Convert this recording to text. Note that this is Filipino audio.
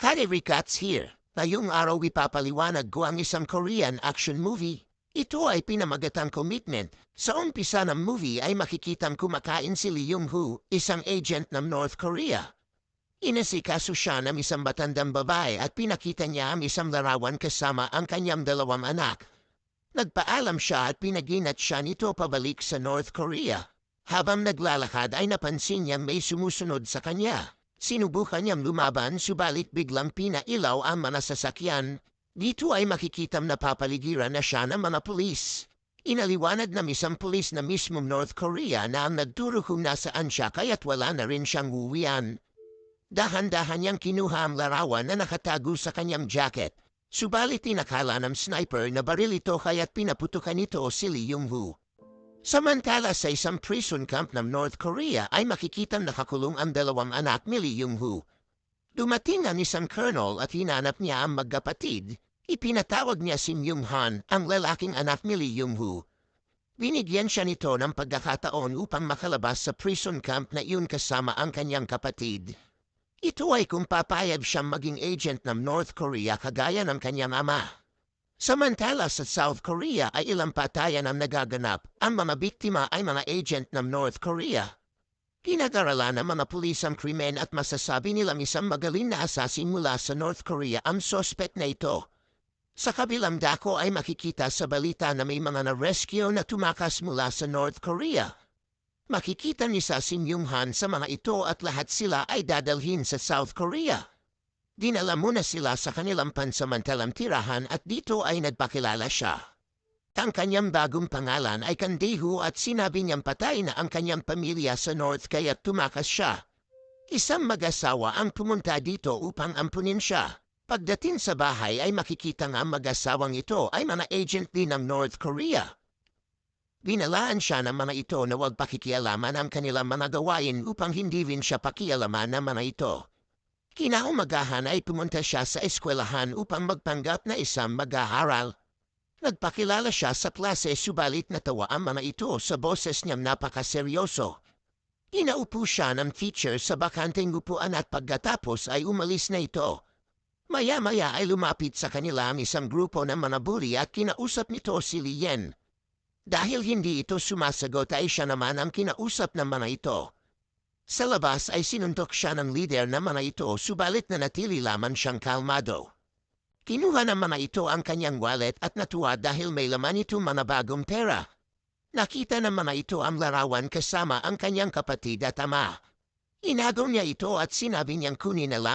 Kari Ricats here. Ngayong araw ipapaliwanag ko ang isang Korean action movie. Ito ay pinamagatang commitment. Sa umpisa ng movie ay makikitang kumakain si Lee Young-hoo, isang agent ng North Korea. Inasikaso siya ng isang batandang babae at pinakita niya ang isang larawan kasama ang kanyang dalawang anak. Nagpaalam siya at pinaginat siya nito pabalik sa North Korea. Habang naglalakad ay napansin niyang may sumusunod sa kanya. Sinubukan niyang lumaban subalit biglang pinailaw ang mga sasakyan. Dito ay makikitam na papaligiran na siya ng mga pulis. Inaliwanag ng isang pulis na mismong North Korea na ang nagturo kung nasaan siya kaya't wala na rin siyang uwian. Dahan-dahan niyang kinuha ang larawan na nakatago sa kanyang jacket. Subalit inakala ng sniper na baril ito kaya't pinaputukan nito si Lee Young-hoo. Samantala sa isang prison camp ng North Korea ay makikitang nakakulong ang dalawang anak ni Lee Young-hoo. Dumating ang isang colonel at hinanap niya ang magkapatid. Ipinatawag niya si Myung-han, ang lalaking anak ni Lee Young-hoo. Binigyan siya nito ng pagkakataon upang makalabas sa prison camp na iyon kasama ang kanyang kapatid. Ito ay kung papayag siyang maging agent ng North Korea kagaya ng kanyang ama. Samantala sa South Korea ay ilang patayan ang nagaganap. Ang mga biktima ay mga agent ng North Korea. Pinag-aralan ng mga pulis ang krimen at masasabi nilang isang magaling na assassin mula sa North Korea ang suspect na ito. Sa kabilang dako ay makikita sa balita na may mga na-rescue na tumakas mula sa North Korea. Makikita ni si Myung-han sa mga ito at lahat sila ay dadalhin sa South Korea. Dinala muna sila sa kanilang pansamantalang tirahan at dito ay nagpakilala siya. Ang kanyang bagong pangalan ay Kandeho at sinabi niyang patay na ang kanyang pamilya sa North kaya tumakas siya. Isang mag-asawa ang pumunta dito upang ampunin siya. Pagdating sa bahay ay makikita nga ang mag-asawang ito ay mga agent din ng North Korea. Binalaan siya ng mga ito na huwag pakikialaman ang kanilang mga gawain upang hindi rin siya pakialaman ng mga ito. Kinaumagahan ay pumunta siya sa eskwelahan upang magpanggap na isang mag-aaral. Nagpakilala siya sa klase subalit natawa ang mga ito sa boses niyang napakaseryoso. Inaupo siya ng teacher sa bakanteng upuan at pagkatapos ay umalis na ito. Maya-maya ay lumapit sa kanila ang isang grupo ng mga bully at kinausap nito si Lee Yen. Dahil hindi ito sumasagot ay siya naman ang kinausap ng mga ito. Sa labas ay sinuntok siya ng leader ng mga ito subalit na natili lamang siyang kalmado. Kinuha ng mga ito ang kanyang wallet at natuwa dahil may laman ito mga bagong pera. Nakita ng mga ito ang larawan kasama ang kanyang kapatid at ama. Inagaw niya ito at sinabi niyang kunin na lamang